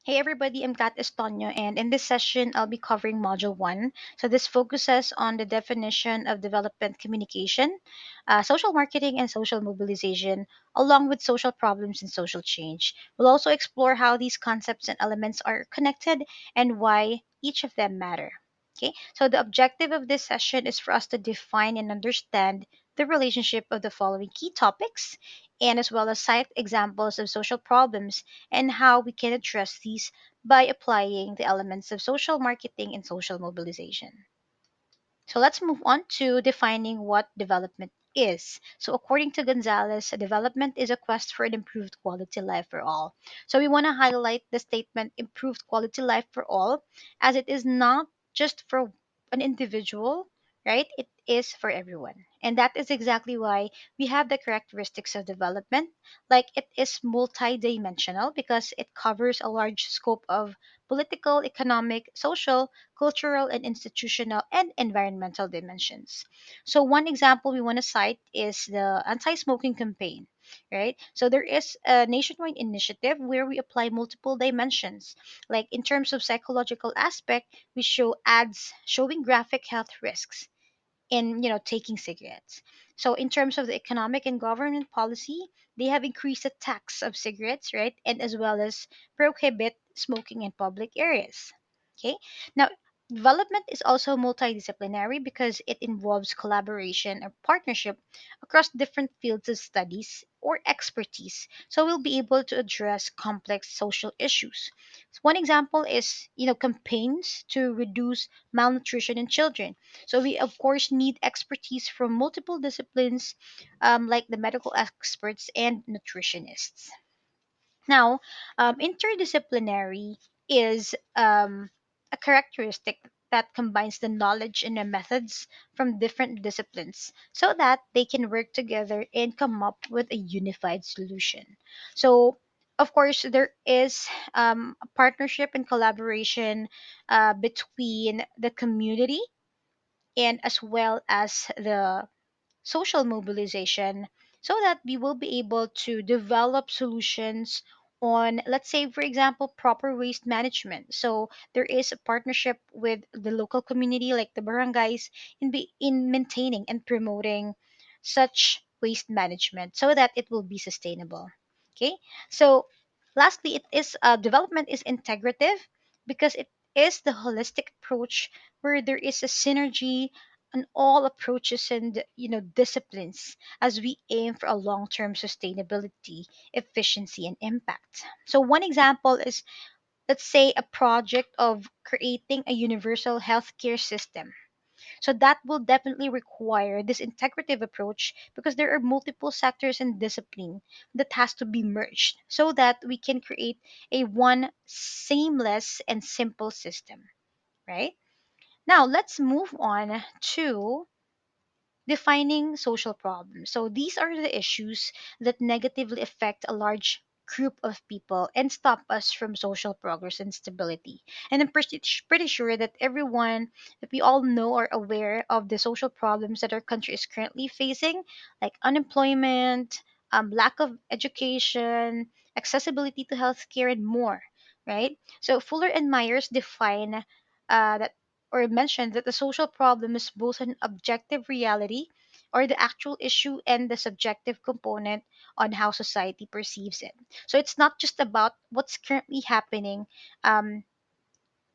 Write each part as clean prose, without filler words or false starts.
Hey everybody, I'm Kat Estonio, and in this session, I'll be covering Module 1. So, this focuses on the definition of development communication, social marketing, and social mobilization, along with social problems and social change. We'll also explore how these concepts and elements are connected and why each of them matter. Okay, so the objective of this session is for us to define and understand the relationship of the following key topics, and as well as cite examples of social problems and how we can address these by applying the elements of social marketing and social mobilization. So let's move on to defining what development is. So, according to Gonzalez, development is a quest for an improved quality life for all. So, we want to highlight the statement improved quality life for all, as it is not just for an individual, right? It is for everyone. And that is exactly why we have the characteristics of development. Like it is multidimensional because it covers a large scope of political, economic, social, cultural, and institutional and environmental dimensions. So, one example we want to cite is the anti smoking campaign, right? So, there is a nationwide initiative where we apply multiple dimensions. Like in terms of psychological aspect, we show ads showing graphic health risks in taking cigarettes. So in terms of the economic and government policy, they have increased the tax of cigarettes, right, and as well as prohibit smoking in public areas. Okay, now development is also multidisciplinary because it involves collaboration or partnership across different fields of studies or expertise, so we'll be able to address complex social issues. One example is campaigns to reduce malnutrition in children, so we of course need expertise from multiple disciplines, like the medical experts and nutritionists. Now, interdisciplinary is a characteristic that combines the knowledge and the methods from different disciplines so that they can work together and come up with a unified solution. So, of course, there is a partnership and collaboration between the community and as well as the social mobilization so that we will be able to develop solutions on, let's say for example, proper waste management. So there is a partnership with the local community like the barangays in maintaining and promoting such waste management so that it will be sustainable. Okay, so lastly, it is development is integrative because it is the holistic approach where there is a synergy on all approaches and disciplines as we aim for a long-term sustainability, efficiency, and impact. So one example is, let's say, a project of creating a universal healthcare system. So that will definitely require this integrative approach because there are multiple sectors and discipline that has to be merged so that we can create a one seamless and simple system, right? Now let's move on to defining social problems. So these are the issues that negatively affect a large group of people and stop us from social progress and stability. And I'm pretty sure that everyone, that we all know, are aware of the social problems that our country is currently facing, like unemployment, lack of education, accessibility to healthcare, and more. Right? So Fuller and Myers define that or mentioned that the social problem is both an objective reality or the actual issue and the subjective component on how society perceives it. So it's not just about what's currently happening, um,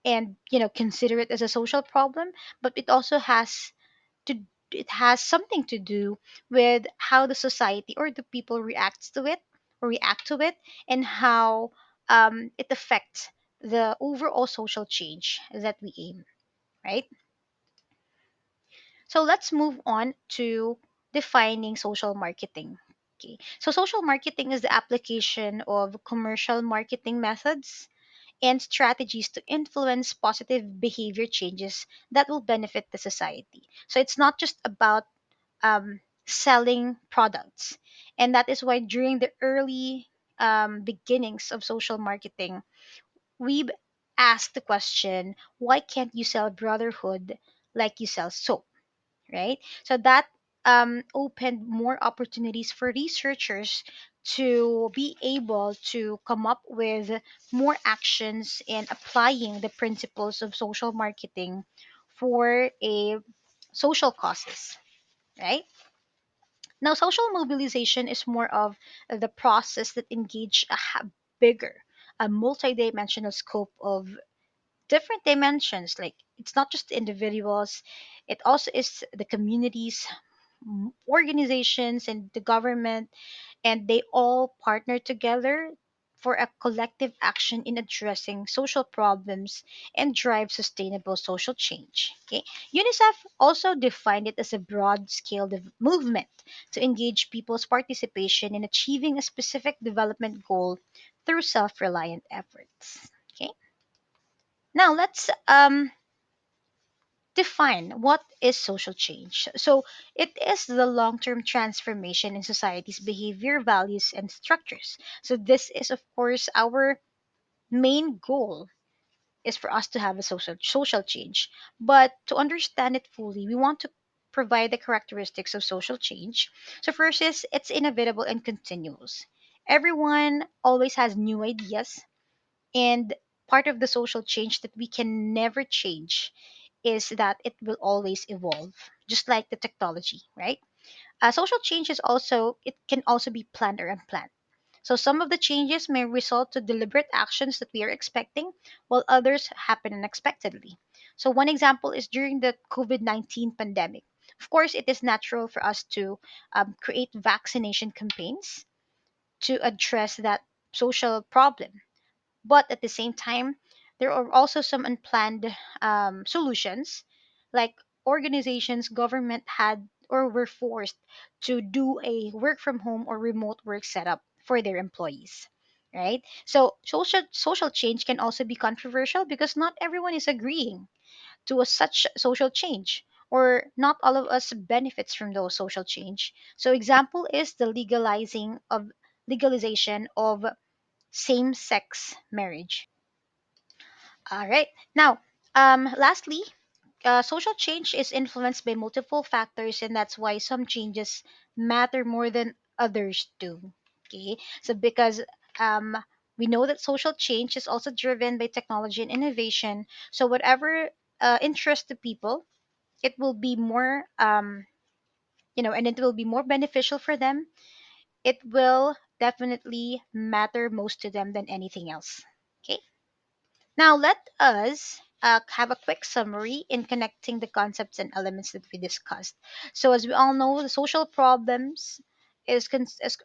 and consider it as a social problem, but to it has something to do with how the society or the people reacts to it or react to it, and how it affects the overall social change that we aim, right? So let's move on to defining social marketing. Okay. So social marketing is the application of commercial marketing methods and strategies to influence positive behavior changes that will benefit the society. So it's not just about selling products. And that is why during the early beginnings of social marketing, we asked the question, why can't you sell brotherhood like you sell soap? Right? So that opened more opportunities for researchers to be able to come up with more actions in applying the principles of social marketing for a social causes, right? Now, social mobilization is more of the process that engage bigger, a multidimensional scope of different dimensions. Like it's not just individuals, it also is the communities, organizations, and the government, and they all partner together for a collective action in addressing social problems and drive sustainable social change. Okay? UNICEF also defined it as a broad scale movement to engage people's participation in achieving a specific development goal through self reliant efforts. Okay? Now let's define what is social change. So, it is the long term transformation in society's behavior, values, and structures. So, this is, of course, our main goal is for us to have a social change. But to understand it fully, we want to provide the characteristics of social change. So, first is it's inevitable and continuous. Everyone always has new ideas, and part of the social change that we can never change is that it will always evolve, just like the technology, right? Social change is also it can also be planned or unplanned. So some of the changes may result to deliberate actions that we are expecting, while others happen unexpectedly. So one example is during the COVID-19 pandemic. Of course, it is natural for us to create vaccination campaigns to address that social problem, but at the same time, there are also some unplanned solutions, like organizations, government had or were forced to do a work from home or remote work setup for their employees. Right? So social change can also be controversial because not everyone is agreeing to such social change, or not all of us benefits from those social change. So example is the legalization of same-sex marriage. All right. Now, lastly, social change is influenced by multiple factors, and that's why some changes matter more than others do. Okay. So, because um, we know that social change is also driven by technology and innovation. So, whatever interests the people, it will be more, and it will be more beneficial for them. It will definitely matter most to them than anything else. Okay. Now, let us have a quick summary in connecting the concepts and elements that we discussed. So, as we all know, the social problems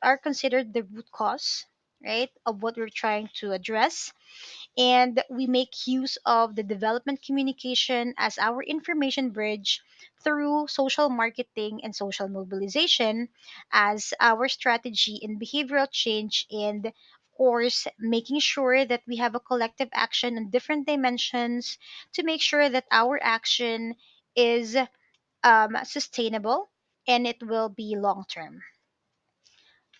are considered the root cause, right, of what we're trying to address, and we make use of the development communication as our information bridge through social marketing and social mobilization as our strategy in behavioral change, and of course making sure that we have a collective action on different dimensions to make sure that our action is sustainable and it will be long term.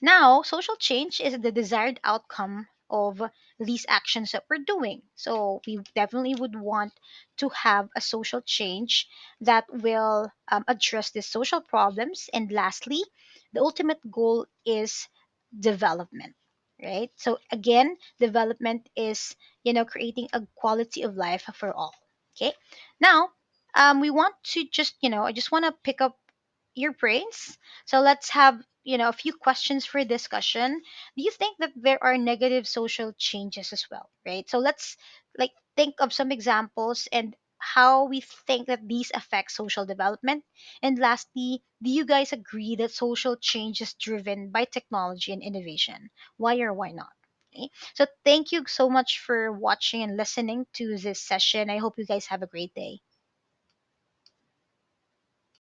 Now, social change is the desired outcome of these actions that we're doing. So, we definitely would want to have a social change that will address these social problems. And lastly, the ultimate goal is development, right? So, again, development is, creating a quality of life for all. Okay. Now, we want to just, I just want to pick up your brains. So let's have, a few questions for discussion. Do you think that there are negative social changes as well, right? So let's like think of some examples and how we think that these affect social development. And lastly, do you guys agree that social change is driven by technology and innovation? Why or why not? Okay. So thank you so much for watching and listening to this session. I hope you guys have a great day.